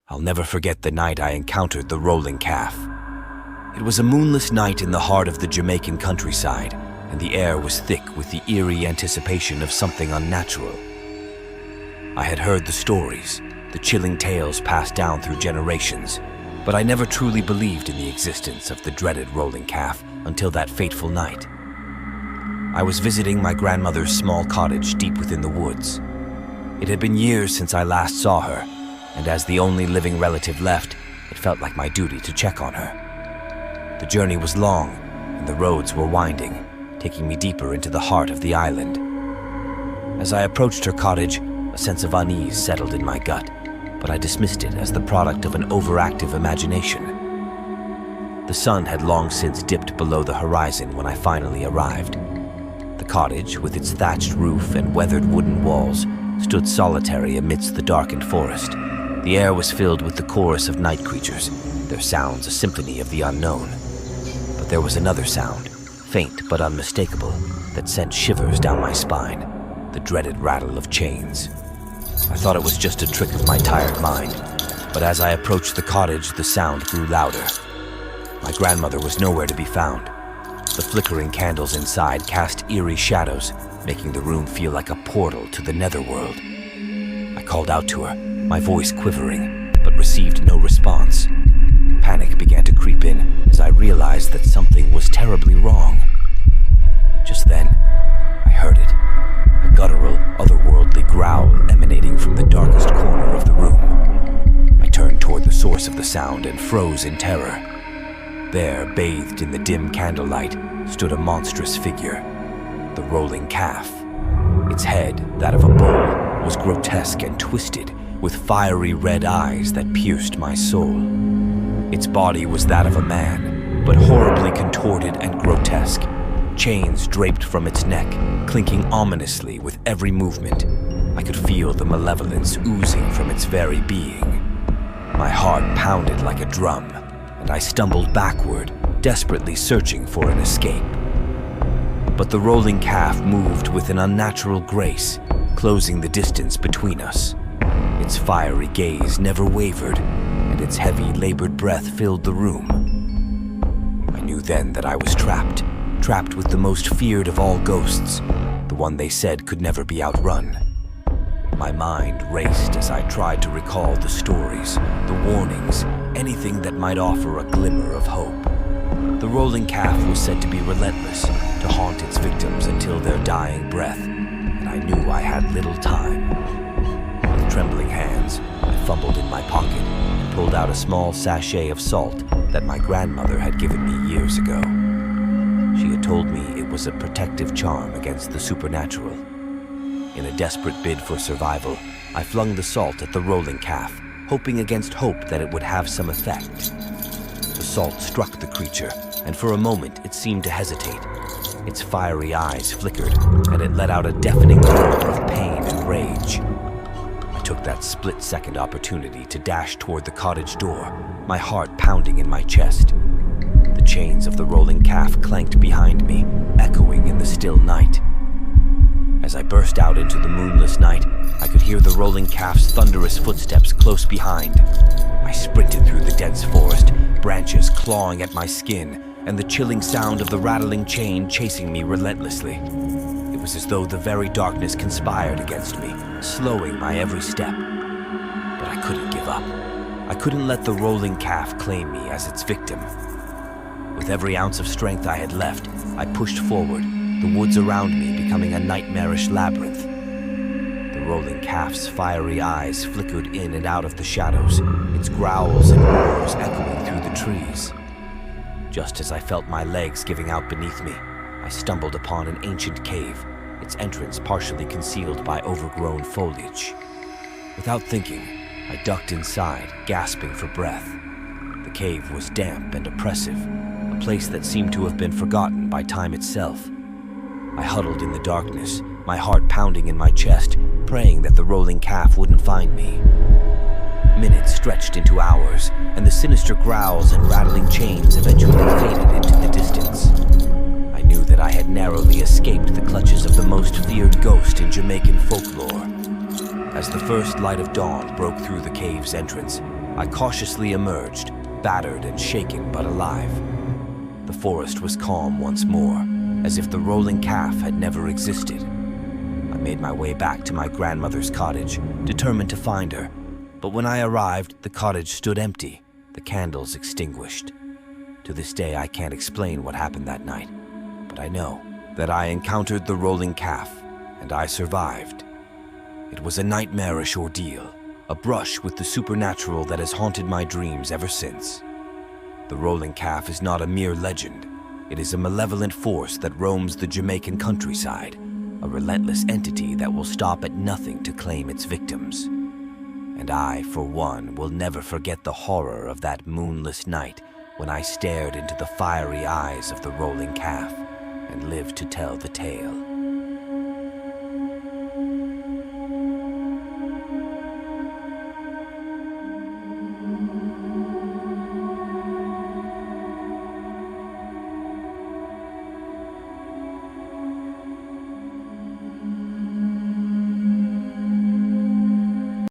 I'll never forget the night I encountered the rolling calf. It was a moonless night in the heart of the Jamaican countryside, and the air was thick with the eerie anticipation of something unnatural. I had heard the stories, the chilling tales passed down through generations, but I never truly believed in the existence of the dreaded rolling calf until that fateful night. I was visiting my grandmother's small cottage deep within the woods. It had been years since I last saw her, and as the only living relative left, it felt like my duty to check on her. The journey was long, and the roads were winding, taking me deeper into the heart of the island. As I approached her cottage, a sense of unease settled in my gut, but I dismissed it as the product of an overactive imagination. The sun had long since dipped below the horizon when I finally arrived. The cottage, with its thatched roof and weathered wooden walls, stood solitary amidst the darkened forest. The air was filled with the chorus of night creatures, their sounds a symphony of the unknown. But there was another sound, faint but unmistakable, that sent shivers down my spine, the dreaded rattle of chains. I thought it was just a trick of my tired mind, but as I approached the cottage, the sound grew louder. My grandmother was nowhere to be found. The flickering candles inside cast eerie shadows, making the room feel like a portal to the netherworld. I called out to her, my voice quivering, but received no response. Panic began to creep in as I realized that something was terribly wrong. Just then, I heard it, a guttural, otherworldly growl emanating from the darkest corner of the room. I turned toward the source of the sound and froze in terror. There, bathed in the dim candlelight, stood a monstrous figure, the rolling calf. Its head, that of a bull, was grotesque and twisted, with fiery red eyes that pierced my soul. Its body was that of a man, but horribly contorted and grotesque. Chains draped from its neck, clinking ominously with every movement. I could feel the malevolence oozing from its very being. My heart pounded like a drum, and I stumbled backward, desperately searching for an escape. But the rolling calf moved with an unnatural grace, closing the distance between us. Its fiery gaze never wavered, and its heavy, labored breath filled the room. I knew then that I was trapped with the most feared of all ghosts, the one they said could never be outrun. My mind raced as I tried to recall the stories, the warnings, anything that might offer a glimmer of hope. The rolling calf was said to be relentless, to haunt its victims until their dying breath, and I knew I had little time. With trembling hands, I fumbled in my pocket and pulled out a small sachet of salt that my grandmother had given me years ago. She had told me it was a protective charm against the supernatural. In a desperate bid for survival, I flung the salt at the rolling calf, hoping against hope that it would have some effect. The salt struck the creature, and for a moment it seemed to hesitate. Its fiery eyes flickered, and it let out a deafening roar of pain and rage. I took that split-second opportunity to dash toward the cottage door, my heart pounding in my chest. The chains of the rolling calf clanked behind me, echoing in the still night. As I burst out into the moonless night, I could hear the rolling calf's thunderous footsteps close behind. I sprinted through the dense forest, branches clawing at my skin, and the chilling sound of the rattling chain chasing me relentlessly. It was as though the very darkness conspired against me, slowing my every step. But I couldn't give up. I couldn't let the rolling calf claim me as its victim. With every ounce of strength I had left, I pushed forward, the woods around me becoming a nightmarish labyrinth. The rolling calf's fiery eyes flickered in and out of the shadows, its growls and roars echoing through the trees. Just as I felt my legs giving out beneath me, I stumbled upon an ancient cave, its entrance partially concealed by overgrown foliage. Without thinking, I ducked inside, gasping for breath. The cave was damp and oppressive, a place that seemed to have been forgotten by time itself. I huddled in the darkness, my heart pounding in my chest, praying that the rolling calf wouldn't find me. Minutes stretched into hours, and the sinister growls and rattling chains eventually faded into the distance. I knew that I had narrowly escaped the clutches of the most feared ghost in Jamaican folklore. As the first light of dawn broke through the cave's entrance, I cautiously emerged, battered and shaken but alive. The forest was calm once more, as if the rolling calf had never existed. I made my way back to my grandmother's cottage, determined to find her. But when I arrived, the cottage stood empty, the candles extinguished. To this day, I can't explain what happened that night, but I know that I encountered the rolling calf, and I survived. It was a nightmarish ordeal, a brush with the supernatural that has haunted my dreams ever since. The rolling calf is not a mere legend. It is a malevolent force that roams the Jamaican countryside, a relentless entity that will stop at nothing to claim its victims. And I, for one, will never forget the horror of that moonless night when I stared into the fiery eyes of the rolling calf and lived to tell the tale.